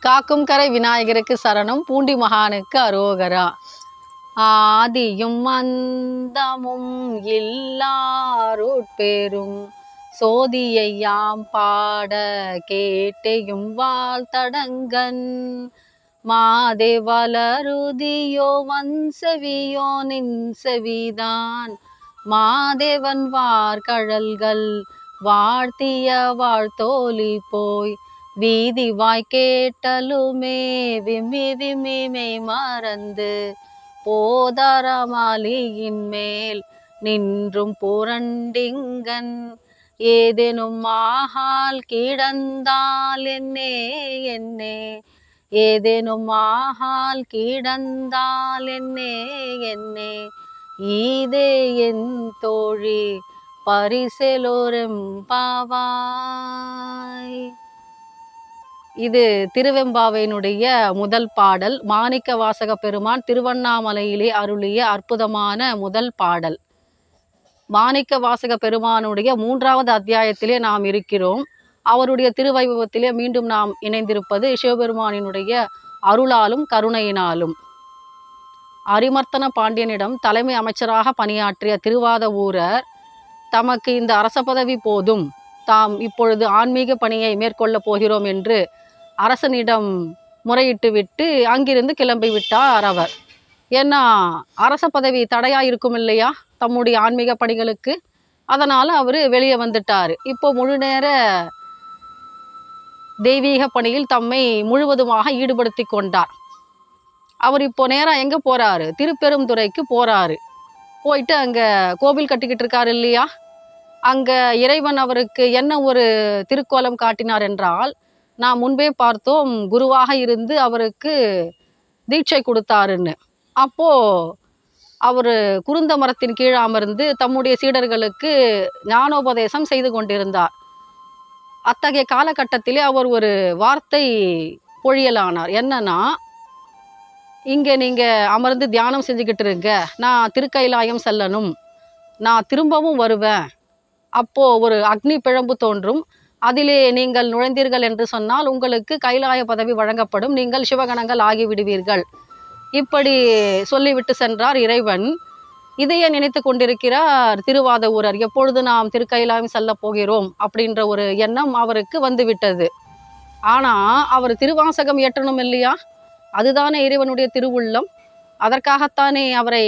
காக்கும் கரை விநாயகருக்கு சரணம், பூண்டி மகானுக்கு அரோகரா. ஆதியும் அந்தமும் இல்லாருட்பெரும் சோதியை யாம் பாட கேட்டையும் வாழ்த்தடங்கன் மாதே வளருதியோ வன்செவியோ நின் செவிதான் மாதேவன் வார்கழல்கள் வாழ்த்திய வாழ்த்தோலி போய் வீதி வாய் கேட்டலுமே விம்மி விம்மிமை மறந்து போதரமாலியின் மேல் நின்றும் புரண்டிங்கன் ஏதேனும் ஆகால் கிடந்தால் என்னே என்னே ஏதேனும் ஆகால் கிடந்தால் என்னே என்னே ஈதே என் தோழி பரிசெலோரெம்பாவாய். இது திருவெம்பாவையினுடைய முதல் பாடல். மாணிக்க வாசக பெருமான் திருவண்ணாமலையிலே அருளிய அற்புதமான முதல் பாடல். மாணிக்க வாசக பெருமானுடைய 3வது அத்தியாயத்திலே நாம் இருக்கிறோம். அவருடைய திருவைபவத்திலே மீண்டும் நாம் இணைந்திருப்பது சிவபெருமானினுடைய அருளாலும் கருணையினாலும். அரிமர்த்தன பாண்டியனிடம் தலைமை அமைச்சராக பணியாற்றிய திருவாதவூரர் தமக்கு இந்த அரச பதவி போதும், தாம் இப்பொழுது ஆன்மீக பணியை மேற்கொள்ளப் போகிறோம் என்று அரசனிடம் முறையிட்டு விட்டு அங்கிருந்து கிளம்பி விட்டார் அவர். ஏன்னா அரச பதவி தடையாக இருக்கும் இல்லையா தம்முடைய ஆன்மீக பணிகளுக்கு. அதனால் அவர் வெளியே வந்துட்டார். இப்போ முழு நேர தெய்வீக பணியில் தம்மை முழுவதுமாக ஈடுபடுத்தி கொண்டார். அவர் இப்போ நேராக எங்கே போகிறாரு? திருப்பெருந்துறைக்கு போகிறாரு. போயிட்டு அங்கே கோவில் கட்டிக்கிட்டு இருக்காரு இல்லையா, அங்கே இறைவன் அவருக்கு என்ன ஒரு திருக்கோலம் காட்டினார் என்றால், நாம் முன்பே பார்த்தோம், குருவாக இருந்து அவருக்கு தீட்சை கொடுத்தாருன்னு. அப்போது அவர் குருந்த மரத்தின் கீழே அமர்ந்து தம்முடைய சீடர்களுக்கு ஞானோபதேசம் செய்து கொண்டிருந்தார். அத்தகைய காலகட்டத்திலே அவர் ஒரு வார்த்தை பொழியலானார். என்னன்னா, இங்கே நீங்கள் அமர்ந்து தியானம் செஞ்சுக்கிட்டு இருங்க, நான் திருக்கைலாயம் செல்லணும், நான் திரும்பவும் வருவேன். அப்போது ஒரு அக்னி பிழம்பு தோன்றும், அதிலே நீங்கள் நுழைந்தீர்கள் என்று சொன்னால் உங்களுக்கு கைலாய பதவி வழங்கப்படும், நீங்கள் சிவகணங்கள் ஆகிவிடுவீர்கள். இப்படி சொல்லிவிட்டு சென்றார் இறைவன். இதையே நினைத்து கொண்டிருக்கிறார் திருவாதவூரர். எப்பொழுது நாம் திருக்கைலாயம் செல்ல போகிறோம் அப்படின்ற ஒரு எண்ணம் அவருக்கு வந்துவிட்டது. ஆனால் அவர் திருவாசகம் இயற்றணும் இல்லையா, அதுதானே இறைவனுடைய திருவுள்ளம். அதற்காகத்தானே அவரை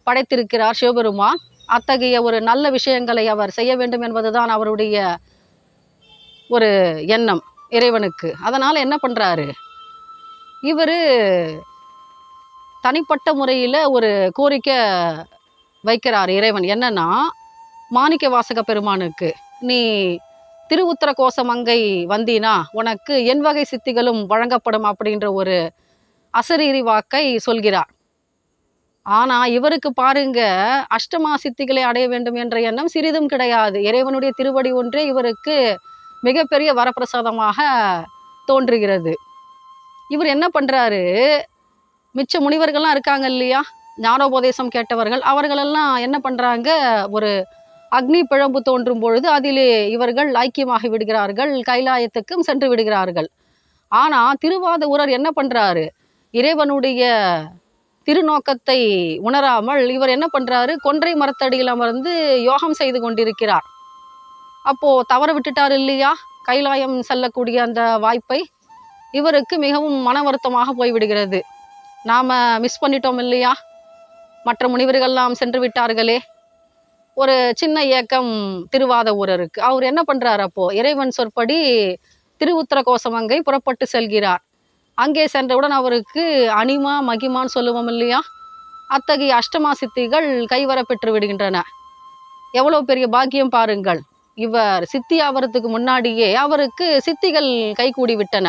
படைத்திருக்கிறார் சிவபெருமான். அத்தகைய ஒரு நல்ல விஷயங்களை அவர் செய்ய வேண்டும் என்பதுதான் அவருடைய ஒரு எண்ணம் இறைவனுக்கு. அதனால் என்ன பண்ணுறாரு, இவர் தனிப்பட்ட முறையில் ஒரு கோரிக்கை வைக்கிறார் இறைவன். என்னன்னா, மாணிக்க வாசக பெருமானுக்கு, நீ திருவுத்திர கோசமங்கை வந்தீனா உனக்கு என் வகை சித்திகளும் வழங்கப்படும் அப்படின்ற ஒரு அசரீரி வாக்கை சொல்கிறார். ஆனால் இவருக்கு பாருங்க, அஷ்டமா சித்திகளை அடைய வேண்டும் என்ற எண்ணம் சிறிதும் கிடையாது. இறைவனுடைய திருவடி ஒன்றே இவருக்கு மிகப்பெரிய வரப்பிரசாதமாக தோன்றுகிறது. இவர் என்ன பண்ணுறாரு, மிச்ச முனிவர்கள்லாம் இருக்காங்க இல்லையா, ஞானோபதேசம் கேட்டவர்கள், அவர்களெல்லாம் என்ன பண்ணுறாங்க, ஒரு அக்னி பிழம்பு தோன்றும் பொழுது அதிலே இவர்கள் ஐக்கியமாகி விடுகிறார்கள், கைலாயத்துக்கும் சென்று விடுகிறார்கள். ஆனால் திருவாதவூரர் என்ன பண்ணுறாரு, இறைவனுடைய திருநோக்கத்தை உணராமல் இவர் என்ன பண்ணுறாரு, கொன்றை மரத்தடியில் அமர்ந்து யோகம் செய்து கொண்டிருக்கிறார். அப்போது தவற விட்டுட்டார் இல்லையா கைலாயம் செல்லக்கூடிய அந்த வாய்ப்பை. இவருக்கு மிகவும் மன வருத்தமாக போய்விடுகிறது. நாம் மிஸ் பண்ணிட்டோம் இல்லையா, மற்ற முனிவர்கள்லாம் சென்று விட்டார்களே. ஒரு சின்ன ஏக்கம் திருவாதவூரருக்கு. அவர் என்ன பண்ணுறார், அப்போது இறைவன் சொற்படி திருவுத்திர கோசமங்கை புறப்பட்டு செல்கிறார். அங்கே சென்றவுடன் அவருக்கு அனிமா மகிமான்னு சொல்லுவோம் இல்லையா, அத்தகைய அஷ்டமா சித்திகள் கைவர பெற்று விடுகின்றன. எவ்வளோ பெரிய பாக்கியம் பாருங்கள். இவர் சித்தி ஆவறதுக்கு முன்னாடியே அவருக்கு சித்திகள் கைகூடி விட்டன.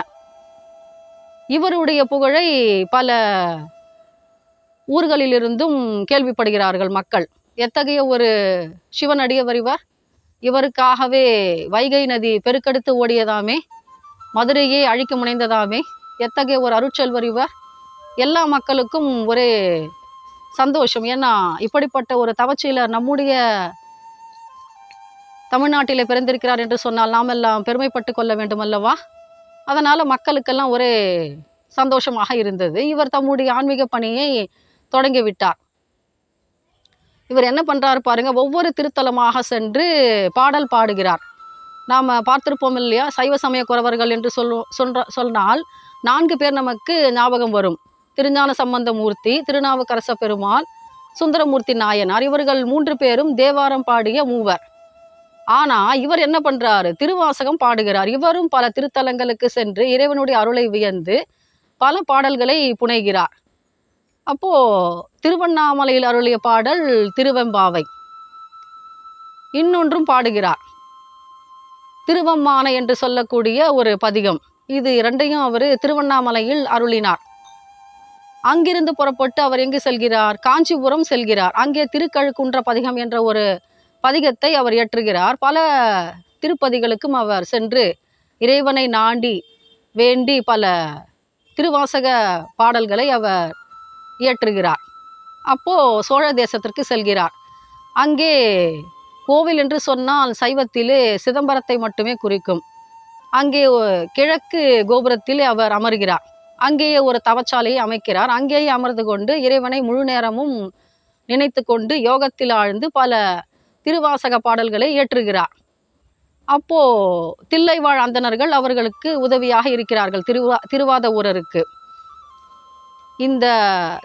இவருடைய புகழை பல ஊர்களிலிருந்தும் கேள்விப்படுகிறார்கள் மக்கள். எத்தகைய ஒரு சிவனடியவர் இவர். இவருக்காகவே வைகை நதி பெருக்கெடுத்து ஓடியதாமே, மதுரையே அழிக்க முனைந்ததாமே. எத்தகைய ஒரு அருட்செல்வர் இவர். எல்லா மக்களுக்கும் ஒரே சந்தோஷம். ஏன்னா இப்படிப்பட்ட ஒரு தவச்சீலர் நம்முடைய தமிழ்நாட்டிலே பிறந்திருக்கிறார் என்று சொன்னால் நாம் எல்லாம் பெருமைப்பட்டு கொள்ள வேண்டும் அல்லவா? அதனால் மக்களுக்கெல்லாம் ஒரே சந்தோஷமாக இருந்தது. இவர் தம்முடைய ஆன்மீக பணியை தொடங்கிவிட்டார். இவர் என்ன பண்ணுறாரு பாருங்க, ஒவ்வொரு திருத்தலமாக சென்று பாடல் பாடுகிறார். நாம் பார்த்துருப்போம் இல்லையா, சைவ சமய குறவர்கள் என்று சொன்னால் 4 பேர் நமக்கு ஞாபகம் வரும். திருஞான சம்பந்தமூர்த்தி, திருநாவுக்கரச பெருமாள், சுந்தரமூர்த்தி நாயனார். இவர்கள் 3 பேரும் தேவாரம் பாடிய மூவர். ஆனால் இவர் என்ன பண்ணுறாரு, திருவாசகம் பாடுகிறார். இவரும் பல திருத்தலங்களுக்கு சென்று இறைவனுடைய அருளை வியந்து பல பாடல்களை புனைகிறார். அப்போது திருவண்ணாமலையில் அருளிய பாடல் திருவெம்பாவை. இன்னொன்றும் பாடுகிறார், திருவம்மானை என்று சொல்லக்கூடிய ஒரு பதிகம். இது 2ஐயும் அவர் திருவண்ணாமலையில் அருளினார். அங்கிருந்து புறப்பட்டு அவர் எங்கு செல்கிறார், காஞ்சிபுரம் செல்கிறார். அங்கே திருக்கழுக்குன்ற பதிகம் என்ற ஒரு பதிகத்தை அவர் இயற்றுகிறார். பல திருப்பதிகளுக்கும் அவர் சென்று இறைவனை நாடி வேண்டி பல திருவாசக பாடல்களை அவர் இயற்றுகிறார். அப்போது சோழ தேசத்திற்கு செல்கிறார். அங்கே கோவில் என்று சொன்னால் சைவத்திலே சிதம்பரத்தை மட்டுமே குறிக்கும். அங்கே கிழக்கு கோபுரத்திலே அவர் அமர்கிறார். அங்கேயே ஒரு தவச்சாலையை அமைக்கிறார். அங்கேயே அமர்ந்து கொண்டு இறைவனை முழு நேரமும் நினைத்து கொண்டு யோகத்தில் ஆழ்ந்து பல திருவாசக பாடல்களை இயற்றுகிறார். அப்போது தில்லைவாழ் அந்தணர்கள் அவர்களுக்கு உதவியாக இருக்கிறார்கள். திருவாத ஊரருக்கு. இந்த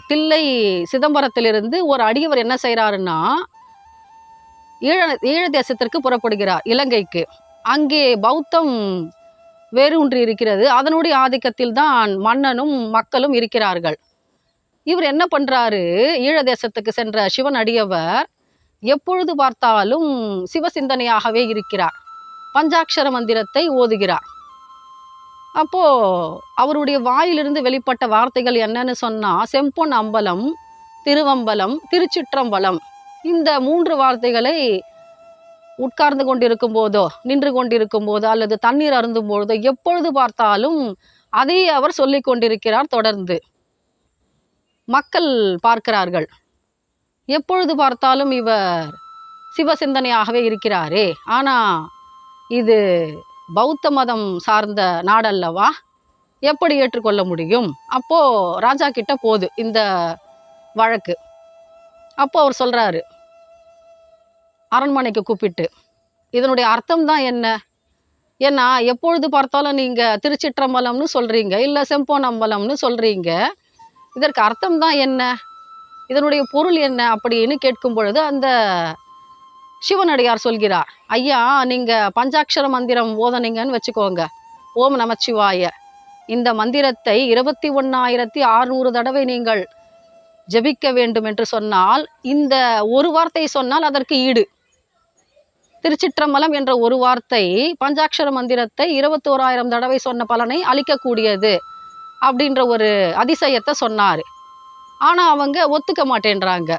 தில்லை சிதம்பரத்திலிருந்து ஒரு அடியவர் என்ன செய்கிறாருன்னா, ஈழ தேசத்திற்கு புறப்படுகிறார், இலங்கைக்கு. அங்கே பௌத்தம் வேரூன்றி இருக்கிறது. அதனுடைய ஆதிக்கத்தில் தான் மன்னனும் மக்களும் இருக்கிறார்கள். இவர் என்ன பண்ணுறாரு, ஈழ தேசத்துக்கு சென்ற சிவன் அடியவர் எப்பொழுது பார்த்தாலும் சிவசிந்தனையாகவே இருக்கிறார். பஞ்சாட்சர மந்திரத்தை ஓதுகிறார். அப்போது அவருடைய வாயிலிருந்து வெளிப்பட்ட வார்த்தைகள் என்னன்னு சொன்னால், செம்பொன் அம்பலம், திருவம்பலம், திருச்சிற்றம்பலம். இந்த 3 வார்த்தைகளை உட்கார்ந்து கொண்டிருக்கும் போதோ, நின்று கொண்டிருக்கும் போதோ, அல்லது தண்ணீர் அருந்தும் பொழுதோ எப்பொழுது பார்த்தாலும் அதை அவர் சொல்லி கொண்டிருக்கிறார். தொடர்ந்து மக்கள் பார்க்கிறார்கள், எப்பொழுது பார்த்தாலும் இவர் சிவசிந்தனையாகவே இருக்கிறாரே, ஆனால் இது பௌத்த மதம் சார்ந்த நாடல்லவா, எப்படி ஏற்றுக்கொள்ள முடியும்? அப்போது ராஜா கிட்ட போகுது இந்த வழக்கு. அப்போ அவர் சொல்கிறாரு, அரண்மனைக்கு கூப்பிட்டு, இதனுடைய அர்த்தம் தான் என்ன? ஏன்னா எப்பொழுது பார்த்தாலும் நீங்கள் திருச்சிற்றம்பலம்னு சொல்கிறீங்க, இல்லை செம்பொன் அம்பலம்னு சொல்கிறீங்க. இதற்கு அர்த்தம் தான் என்ன, இதனுடைய பொருள் என்ன அப்படின்னு கேட்கும் பொழுது அந்த சிவனடியார் சொல்கிறார், ஐயா நீங்கள் பஞ்சாட்சர மந்திரம் ஓதனீங்கன்னு வச்சுக்கோங்க, ஓம் நமச்சிவாய. இந்த மந்திரத்தை 21,600 தடவை நீங்கள் ஜபிக்க வேண்டும் என்று சொன்னால், இந்த ஒரு வார்த்தை சொன்னால் அதற்கு ஈடு. திருச்சிற்றம்பலம் என்ற ஒரு வார்த்தை பஞ்சாட்சர மந்திரத்தை 21,000 தடவை சொன்ன பலனை அளிக்கக்கூடியது அப்படின்ற ஒரு அதிசயத்தை சொன்னார். ஆனால் அவங்க ஒத்துக்க மாட்டேன்றாங்க,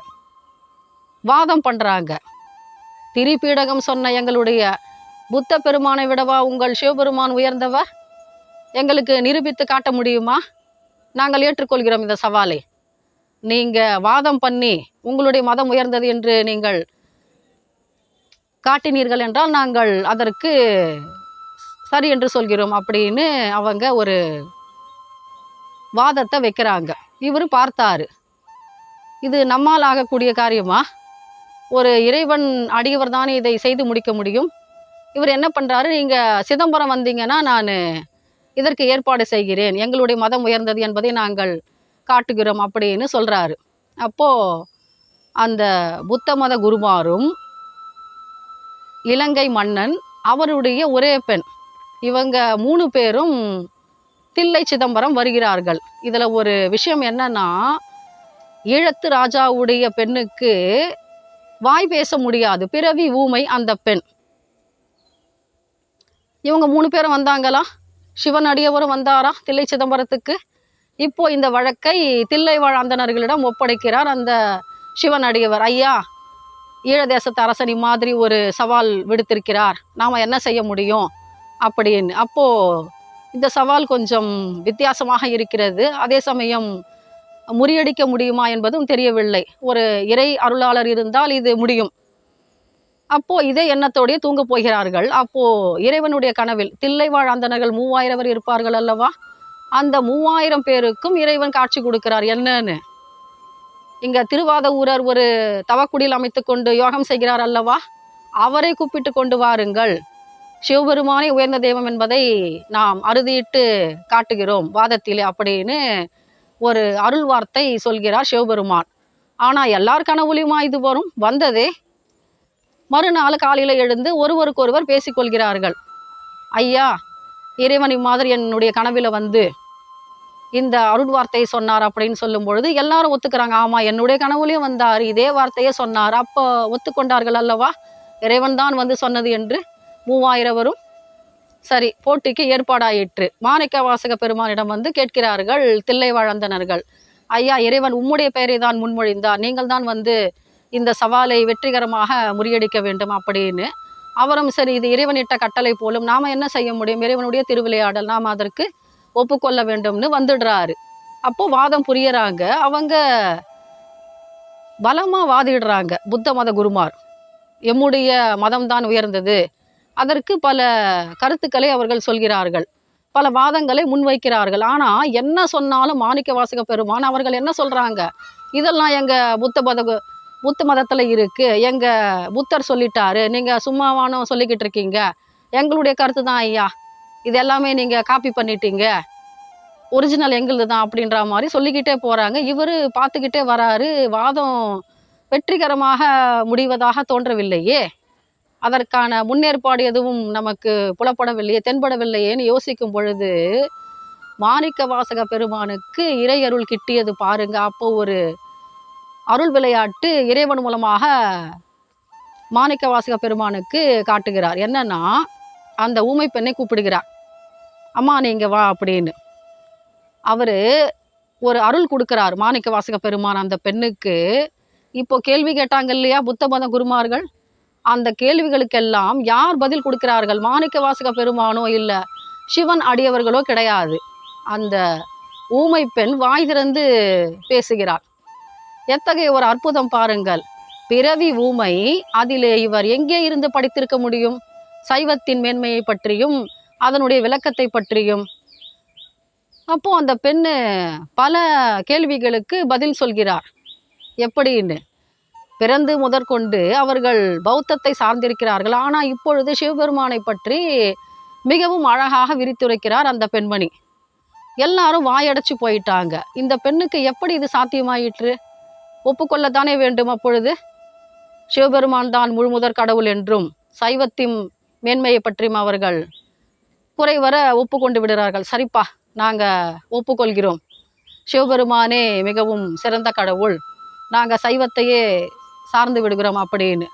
வாதம் பண்ணுறாங்க. திரிபீடகம் சொன்ன எங்களுடைய புத்த பெருமானை விடவா உங்கள் சிவபெருமான் உயர்ந்தவர்? எங்களுக்கு நிரூபித்து காட்ட முடியுமா? நாங்கள் ஏற்றுக்கொள்கிறோம் இந்த சவாலை. நீங்கள் வாதம் பண்ணி உங்களுடைய மதம் உயர்ந்தது என்று நீங்கள் காட்டினீர்கள் என்றால் நாங்கள் அதற்கு சரி என்று சொல்கிறோம் அப்படின்னு அவங்க ஒரு வாதத்தை வைக்கிறாங்க. இவர் பார்த்தாரு, இது நம்மால் ஆகக்கூடிய காரியமா? ஒரு இறைவன் அடியவர் தானே இதை செய்து முடிக்க முடியும். இவர் என்ன பண்ணுறாரு, நீங்கள் சிதம்பரம் வந்தீங்கன்னா நான் இதற்கு ஏற்பாடு செய்கிறேன், எங்களுடைய மதம் உயர்ந்தது என்பதை நாங்கள் காட்டுகிறோம் அப்படின்னு சொல்கிறாரு. அப்போது அந்த புத்த மத குருமாரும் இலங்கை மன்னன் அவருடைய ஒரே பெண், இவங்க 3 பேரும் தில்லை சிதம்பரம் வருகிறார்கள். இதில் ஒரு விஷயம் என்னன்னா, ஈழத்து ராஜாவுடைய பெண்ணுக்கு வாய் பேச முடியாது, பிறவி ஊமை அந்த பெண். இவங்க 3 பேரும் வந்தாங்களா, சிவன் அடியவரும் வந்தாரா தில்லை சிதம்பரத்துக்கு. இப்போ இந்த வழக்கை தில்லை வாழ் அந்தணர்களிடம் ஒப்படைக்கிறார் அந்த சிவன் அடியவர். ஐயா, ஈழ தேசத்து அரசனி மாதிரி ஒரு சவால் விடுத்திருக்கிறார், நாம் என்ன செய்ய முடியும் அப்படின்னு. அப்போது இந்த சவால் கொஞ்சம் வித்தியாசமாக இருக்கிறது, அதே சமயம் முறியடிக்க முடியுமா என்பதும் தெரியவில்லை. ஒரு இறை அருளாளர் இருந்தால் இது முடியும். அப்போ இதே எண்ணத்தோடயே தூங்க போகிறார்கள். அப்போ இறைவனுடைய கனவில் தில்லைவாழ் அந்தணர்கள் 3000 பேர் இருப்பார்கள் அல்லவா? அந்த 3000 பேருக்கும் இறைவன் காட்சி கொடுக்கிறார். என்னன்னு, இங்க திருவாதவூரர் ஒரு தவக்குடில் அமைத்துக்கொண்டு யோகம் செய்கிறார் அல்லவா? அவரை கூப்பிட்டு கொண்டு வாருங்கள், சிவபெருமானே உயர்ந்த தெய்வம் என்பதை நாம் அறுதியிட்டு காட்டுகிறோம் வாதத்திலே அப்படின்னு ஒரு அருள் வார்த்தை சொல்கிறார் சிவபெருமான். ஆனா எல்லார் கனவுலையுமா இது வரும்? வந்ததே. மறுநாள் காலையில எழுந்து ஒருவருக்கொருவர் பேசிக்கொள்கிறார்கள். ஐயா, இறைவன் இம்மாதிரி என்னுடைய கனவில வந்து இந்த அருள் வார்த்தையை சொன்னார் அப்படின்னு சொல்லும் பொழுது எல்லாரும் ஒத்துக்கிறாங்க. ஆமா, என்னுடைய கனவுலையும் வந்தார், இதே வார்த்தையே சொன்னார். அப்போ ஒத்துக்கொண்டார்கள் அல்லவா, இறைவன் தான் வந்து சொன்னது என்று. 3000 சரி, போட்டிக்கு ஏற்பாடாயிற்று. மாணிக்க வாசக பெருமானிடம் வந்து கேட்கிறார்கள் தில்லைவாழ் அந்தணர்கள். ஐயா, இறைவன் உம்முடைய பெயரை தான் முன்மொழிந்தார், நீங்கள் தான் வந்து இந்த சவாலை வெற்றிகரமாக முறியடிக்க வேண்டும் அப்படின்னு. அவரும் சரி, இது இறைவனிட்ட கட்டளை போலும், நாம என்ன செய்ய முடியும், இறைவனுடைய திருவிளையாடல், நாம் அதற்கு ஒப்புக்கொள்ள வேண்டும்னு வந்துடுறாரு. அப்போ வாதம் புரியறாங்க. அவங்க பலமா வாதிடுறாங்க. புத்த மத குருமார் எம்முடைய மதம்தான் உயர்ந்தது, அதற்கு பல கருத்துக்களை அவர்கள் சொல்கிறார்கள், பல வாதங்களை முன்வைக்கிறார்கள். ஆனா என்ன சொன்னாலும் மாணிக்க வாசக பெருமான் அவர்கள் என்ன சொல்றாங்க, இதெல்லாம் எங்க புத்த மதத்துல இருக்கு, எங்க புத்தர் சொல்லிட்டாரு, நீங்க சும்மாவானோ சொல்லிக்கிட்டு இருக்கீங்க, எங்களுடைய கருத்து தான் ஐயா, இது எல்லாமே நீங்க காப்பி பண்ணிட்டீங்க, ஒரிஜினல் எங்களுது தான் அப்படின்ற மாதிரி சொல்லிக்கிட்டே போறாங்க. இவரு பார்த்துக்கிட்டே வராரு. வாதம் வெற்றிகரமாக முடிவதாக தோன்றவில்லையே, அதற்கான முன்னேற்பாடு எதுவும் நமக்கு புலப்படவில்லையே, தென்படவில்லையேன்னு யோசிக்கும் பொழுது மாணிக்க வாசக பெருமானுக்கு இறை அருள் கிட்டியது பாருங்க. அப்போ ஒரு அருள் விளையாட்டு இறைவன் மூலமாக மாணிக்க வாசக பெருமானுக்கு காட்டுகிறார். என்னன்னா, அந்த ஊமை பெண்ணை கூப்பிடுகிறார். அம்மா நீங்க வா அப்படின்னு. அவரு ஒரு அருள் கொடுக்கிறார் மாணிக்க வாசக பெருமான் அந்த பெண்ணுக்கு. இப்போ கேள்வி கேட்டாங்க இல்லையா புத்த மத குருமார்கள், அந்த கேள்விகளுக்கெல்லாம் யார் பதில் கொடுக்கிறார்கள்? மாணிக்க வாசக பெருமானோ இல்ல சிவன் அடியவர்களோ கிடையாது. அந்த ஊமை பெண் வாய் திறந்து பேசுகிறார். எத்தகைய ஒரு அற்புதம் பாருங்கள். பிறவி ஊமை, அதிலே இவர் எங்கே இருந்து படித்திருக்க முடியும்? சைவத்தின் மேன்மையை பற்றியும் அதனுடைய விளக்கத்தை பற்றியும். அப்போ அந்த பெண்ணு பல கேள்விகளுக்கு பதில் சொல்கிறார். எப்படின்னு, பிறந்து முதற்கொண்டு அவர்கள் பௌத்தத்தை சார்ந்திருக்கிறார்கள். ஆனால் இப்பொழுது சிவபெருமானை பற்றி மிகவும் அழகாக விரித்துரைக்கிறார் அந்த பெண்மணி. எல்லாரும் வாயடைச்சு போயிட்டாங்க. இந்த பெண்ணுக்கு எப்படி இது சாத்தியமாயிற்று? ஒப்புக்கொள்ளத்தானே வேண்டும். அப்பொழுது சிவபெருமான் தான் முழுமுதற் கடவுள் என்றும் சைவத்தின் மேன்மையை பற்றியும் அவர்கள் குறைவர ஒப்புக்கொண்டு விடுறார்கள். சரிப்பா, நாங்கள் ஒப்புக்கொள்கிறோம், சிவபெருமானே மிகவும் சிறந்த கடவுள், நாங்கள் சைவத்தையே சார்ந்து விடுகிறோம் அப்படின்னு.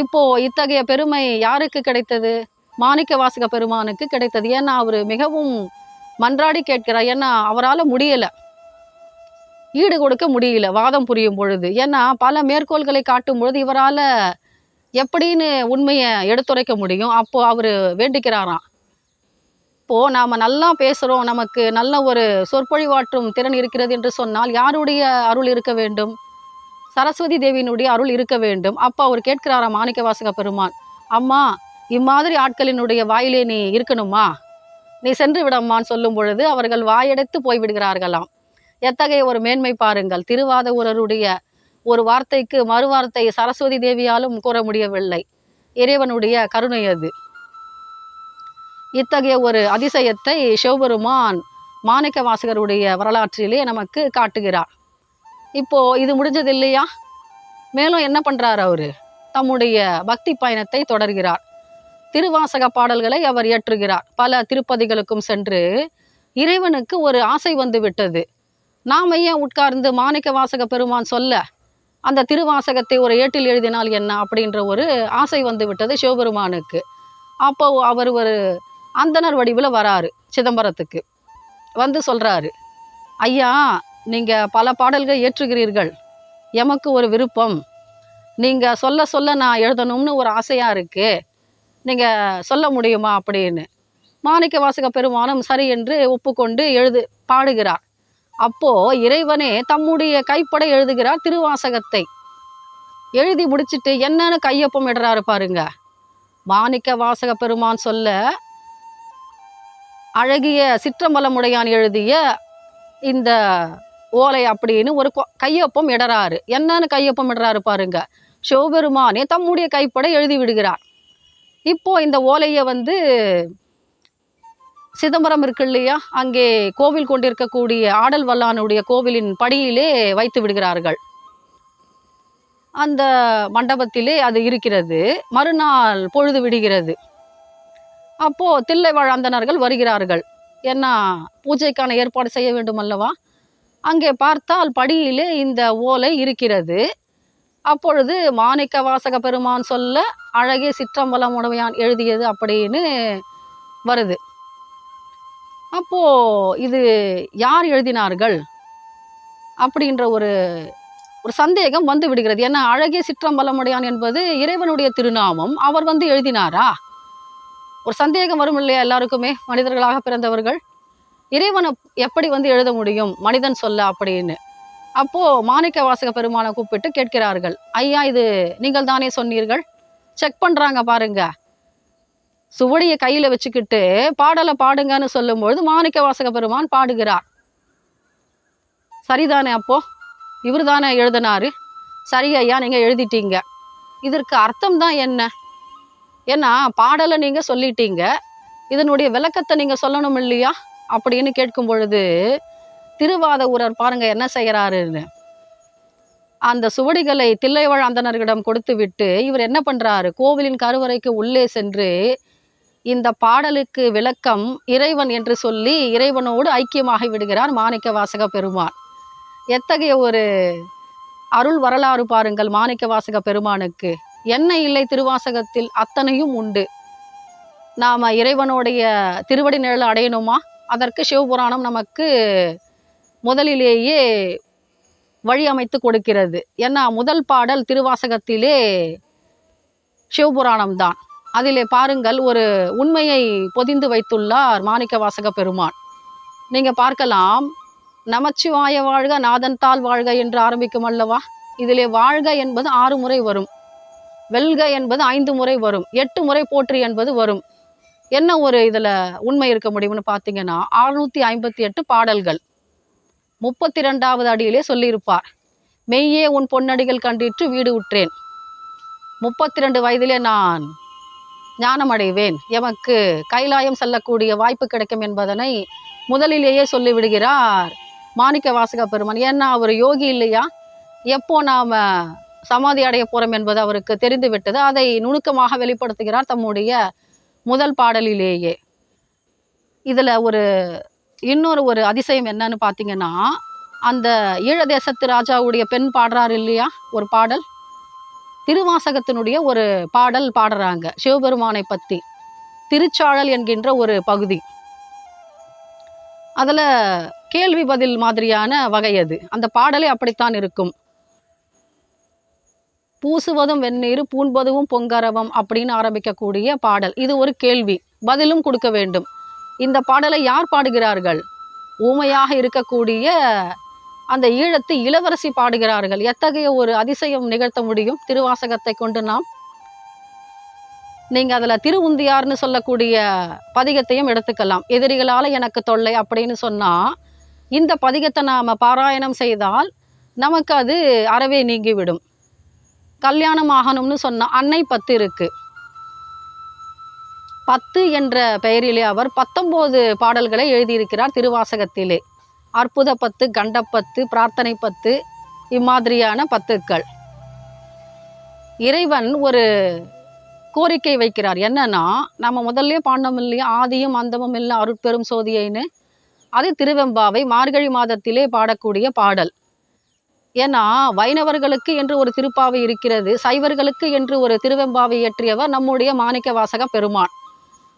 இப்போ இத்தகைய பெருமை யாருக்கு கிடைத்தது? மாணிக்க வாசக பெருமானுக்கு கிடைத்தது. ஏன்னா அவர் மிகவும் மன்றாடி கேட்கிறார். ஏன்னா அவரால் முடியலை, ஈடு கொடுக்க முடியல வாதம் புரியும் பொழுது. ஏன்னா பல மேற்கோள்களை காட்டும் பொழுது இவரால் எப்படின்னு உண்மையை எடுத்துரைக்க முடியும். அப்போ அவர் வேண்டிக்கிறாராம், இப்போது நாம் நல்லா பேசுகிறோம், நமக்கு நல்ல ஒரு சொற்பொழிவாற்றும் திறன் இருக்கிறது என்று சொன்னால் யாருடைய அருள் இருக்க வேண்டும்? சரஸ்வதி தேவியினுடைய அருள் இருக்க வேண்டும். அப்போ அவர் கேட்கிறாராம் மாணிக்க வாசக பெருமான், அம்மா இம்மாதிரி ஆட்களினுடைய வாயிலே நீ இருக்கணுமா, நீ சென்று விடம்மான்னு சொல்லும் பொழுது அவர்கள் வாயடைத்து போய்விடுகிறார்களாம். எத்தகைய ஒரு மேன்மை பாருங்கள். திருவாதவூரருடைய ஒரு வார்த்தைக்கு மறு வார்த்தை சரஸ்வதி தேவியாலும் கூற முடியவில்லை. இறைவனுடைய கருணை அது. இத்தகைய ஒரு அதிசயத்தை சிவபெருமான் மாணிக்க வாசகருடைய வரலாற்றிலே நமக்கு காட்டுகிறார். இப்போ இது முடிஞ்சது இல்லையா, மேலும் என்ன பண்றார் அவரு? தம்முடைய பக்தி பயணத்தை தொடர்கிறார். திருவாசக பாடல்களை அவர் இயற்றுகிறார். பல திருப்பதிகளுக்கும் சென்று இறைவனுக்கு ஒரு ஆசை வந்து விட்டது. நாம் ஏன் உட்கார்ந்து மாணிக்க வாசக பெருமான் சொல்ல அந்த திருவாசகத்தை ஒரு ஏட்டில் எழுதினால் என்ன அப்படின்ற ஒரு ஆசை வந்து விட்டது சிவபெருமானுக்கு. அப்போ அவர் ஒரு அந்தனர் வடிவில் வராரு சிதம்பரத்துக்கு. வந்து சொல்கிறாரு, ஐயா நீங்கள் பல பாடல்கள் ஏற்றுகிறீர்கள், எமக்கு ஒரு விருப்பம், நீங்கள் சொல்ல சொல்ல நான் எழுதணும்னு ஒரு ஆசையாக இருக்குது, நீங்கள் சொல்ல முடியுமா அப்படின்னு. மாணிக்க வாசக பெருமானும் சரி என்று ஒப்புக்கொண்டு பாடுகிறார். அப்போது இறைவனே தம்முடைய கைப்பட எழுதுகிறார் திருவாசகத்தை. எழுதி முடிச்சுட்டு என்னன்னு கையொப்பம் இடுறாரு பாருங்க. மாணிக்க வாசக பெருமான் சொல்ல அழகிய சிற்றம்பலமுடையான் எழுதிய இந்த ஓலை அப்படின்னு ஒரு கையொப்பம் இடறாரு. என்னன்னு கையொப்பம் இடுறாரு பாருங்க. சிவபெருமானே தம்முடைய கைப்பட எழுதி விடுகிறார். இப்போ இந்த ஓலையை சிதம்பரம் இருக்கு இல்லையா, அங்கே கோவில் கொண்டிருக்கக்கூடிய ஆடல் வல்லானுடைய கோவிலின் படியிலே வைத்து விடுகிறார்கள். அந்த மண்டபத்திலே அது இருக்கிறது. மறுநாள் பொழுது விடுகிறது. அப்போ தில்லைவாழ் அந்தணர்கள் வருகிறார்கள். ஏன்னா பூஜைக்கான ஏற்பாடு செய்ய வேண்டும் அல்லவா. அங்கே பார்த்தால் படியிலே இந்த ஓலை இருக்கிறது. அப்பொழுது மாணிக்க வாசக பெருமான் சொல்ல அழகிய சிற்றம்பலமுடையான் எழுதியது அப்படின்னு வருது. அப்போ இது யார் எழுதினார்கள் அப்படின்ற ஒரு சந்தேகம் வந்து விடுகிறது. ஏன்னா அழகிய சிற்றம்பலமுடையான் என்பது இறைவனுடைய திருநாமம். அவர் எழுதினாரா? ஒரு சந்தேகம் வரும் இல்லையா எல்லாருக்குமே. மனிதர்களாக பிறந்தவர்கள் இறைவனை எப்படி எழுத முடியும் மனிதன் சொல்ல அப்படின்னு. அப்போ மாணிக்க வாசக பெருமானை கூப்பிட்டு கேட்கிறார்கள். ஐயா, இது நீங்கள் தானே சொன்னீர்கள்? செக் பண்றாங்க பாருங்க. சுவடியை கையில வச்சுக்கிட்டு பாடலை பாடுங்கன்னு சொல்லும்பொழுது மாணிக்க வாசக பெருமான் பாடுகிறார். சரிதானே? அப்போ இவர் தானே எழுதினாரு. சரி ஐயா, நீங்க எழுதிட்டீங்க. இதற்கு அர்த்தம் தான் என்ன? ஏன்னா பாடலை நீங்க சொல்லிட்டீங்க, இதனுடைய விளக்கத்தை நீங்க சொல்லணும் இல்லையா அப்படின்னு கேட்கும் பொழுது திருவாத ஊரர் பாருங்க என்ன செய்யறாருன்னு. அந்த சுவடிகளை தில்லைவாழ் அந்தணர்களிடம் கொடுத்து விட்டு இவர் என்ன பண்றாரு, கோவிலின் கருவறைக்கு உள்ளே சென்று இந்த பாடலுக்கு விளக்கம் இறைவன் என்று சொல்லி இறைவனோடு ஐக்கியமாகி விடுகிறார் மாணிக்க வாசக பெருமான். எத்தகைய ஒரு அருள் வரலாறு பாருங்கள் மாணிக்க வாசக பெருமானுக்கு. என்ன இல்லை திருவாசகத்தில்? அத்தனையும் உண்டு. நாம இறைவனுடைய திருவடி நிழல் அடையணுமா? அதற்கு சிவபுராணம் நமக்கு முதலிலேயே வழி அமைத்து கொடுக்கிறது. ஏன்னா முதல் பாடல் திருவாசகத்திலே சிவபுராணம் தான். அதிலே பாருங்கள், ஒரு உண்மையை பொதிந்து வைத்துள்ளார் மாணிக்க வாசக பெருமான். நீங்க பார்க்கலாம், நமச்சிவாய வாழ்க நாதன் தாள் வாழ்க என்று ஆரம்பிக்கும் அல்லவா. இதிலே வாழ்க என்பது 6 முறை வரும், வெல்க என்பது 5 முறை வரும், 8 முறை போற்றி என்பது வரும். என்ன ஒரு இதுல உண்மை இருக்க முடியும்னு பார்த்தீங்கன்னா 658 பாடல்கள் 32வது அடியிலே சொல்லியிருப்பார். மெய்யே உன் பொன்னடிகள் கண்டிற்று வீடு உற்றேன், 32 வயதிலே நான் ஞானம் அடைவேன், எமக்கு கைலாயம் செல்லக்கூடிய வாய்ப்பு கிடைக்கும் என்பதனை முதலிலேயே சொல்லிவிடுகிறார் மாணிக்க வாசக பெருமான். ஏன்னா அவர் யோகி இல்லையா, எப்போ நாம சமாதி அடைய போறோம் என்பது அவருக்கு தெரிந்து விட்டது. அதை நுணுக்கமாக வெளிப்படுத்துகிறார் தம்முடைய முதல் பாடலிலேயே. இதுல இன்னொரு அதிசயம் என்னன்னு பார்த்தீங்கன்னா, அந்த ஈழ தேசத்து ராஜாவுடைய பெண் பாடுறாரு இல்லையா ஒரு பாடல், திருவாசகத்தினுடைய ஒரு பாடல் பாடுறாங்க சிவபெருமானை பற்றி. திருச்சாழல் என்கின்ற ஒரு பகுதி. அதில் கேள்வி பதில் மாதிரியான வகை அது. அந்த பாடலே அப்படித்தான் இருக்கும். பூசுவதும் வெந்நீர் பூண்பதுவும் பொங்கரவம் அப்படின்னு ஆரம்பிக்கக்கூடிய பாடல். இது ஒரு கேள்வி, பதிலும் கொடுக்க வேண்டும். இந்த பாடலை யார் பாடுகிறார்கள்? ஊமையாக இருக்கக்கூடிய அந்த ஈழத்து இளவரசி பாடுகிறார்கள். எத்தகைய ஒரு அதிசயம் நிகழ்த்த முடியும் திருவாசகத்தை கொண்டு நாம். நீங்க அதுல திருவுந்தியார்னு சொல்லக்கூடிய பதிகத்தையும் எடுத்துக்கலாம். எதிரிகளால எனக்கு தொல்லை அப்படின்னு சொன்னா இந்த பதிகத்தை நாம பாராயணம் செய்தால் நமக்கு அது அறவே நீங்கிவிடும். கல்யாணம் ஆகணும்னு சொன்னா அன்னை 10 இருக்கு. 10 என்ற பெயரிலே அவர் 19 பாடல்களை எழுதியிருக்கிறார் திருவாசகத்திலே. அற்புத 10, கண்ட 10, பிரார்த்தனை 10, இம்மாதிரியான 10கள். இறைவன் ஒரு கோரிக்கை வைக்கிறார். என்னன்னா, நம்ம முதல்ல பாண்டோம் இல்லையா, ஆதியும் அந்தமும் இல்லை அருட்பெரும் சோதியைன்னு. அது திருவெம்பாவை மார்கழி மாதத்திலே பாடக்கூடிய பாடல். ஏன்னா வைணவர்களுக்கு என்று ஒரு திருப்பாவை இருக்கிறது, சைவர்களுக்கு என்று ஒரு திருவெம்பாவை இயற்றியவர் நம்முடைய மாணிக்க வாசக பெருமான்.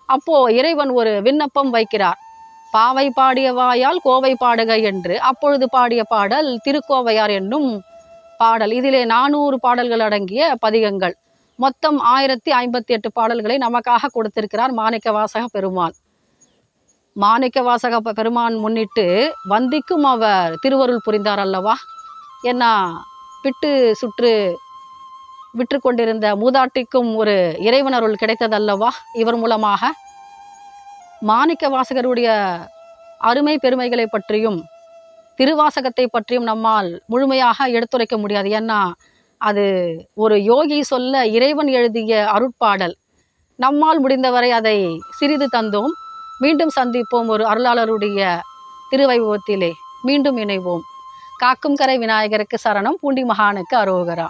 அப்போ இறைவன் ஒரு விண்ணப்பம் வைக்கிறார். பாவை பாடிய வாயால் கோவை பாடுக என்று. அப்பொழுது பாடிய பாடல் திருக்கோவையார் என்னும் பாடல். இதிலே 400 பாடல்கள் அடங்கிய பதிகங்கள். மொத்தம் 1058 பாடல்களை நமக்காக கொடுத்திருக்கிறார் மாணிக்க வாசக பெருமான். மாணிக்க வாசக பெருமான் முன்னிட்டு வந்திக்கும் அவர் திருவருள் புரிந்தார் அல்லவா. ஏன்னா பிட்டு சுற்று விற்று கொண்டிருந்த மூதாட்டிக்கும் ஒரு இறைவன் அருள் கிடைத்ததல்லவா இவர் மூலமாக. மாணிக்க வாசகருடைய அருமை பெருமைகளை பற்றியும் திருவாசகத்தை பற்றியும் நம்மால் முழுமையாக எடுத்துரைக்க முடியாது. ஏன்னா அது ஒரு யோகி சொல்ல இறைவன் எழுதிய அருட்பாடல். நம்மால் முடிந்தவரை அதை சிறிது தந்தோம். மீண்டும் சந்திப்போம் ஒரு அருளாளருடைய திருவைபவத்திலே. மீண்டும் இணைவோம். காக்கும் கரை விநாயகருக்கு சரணம். பூண்டி மகானுக்கு அரோகரா.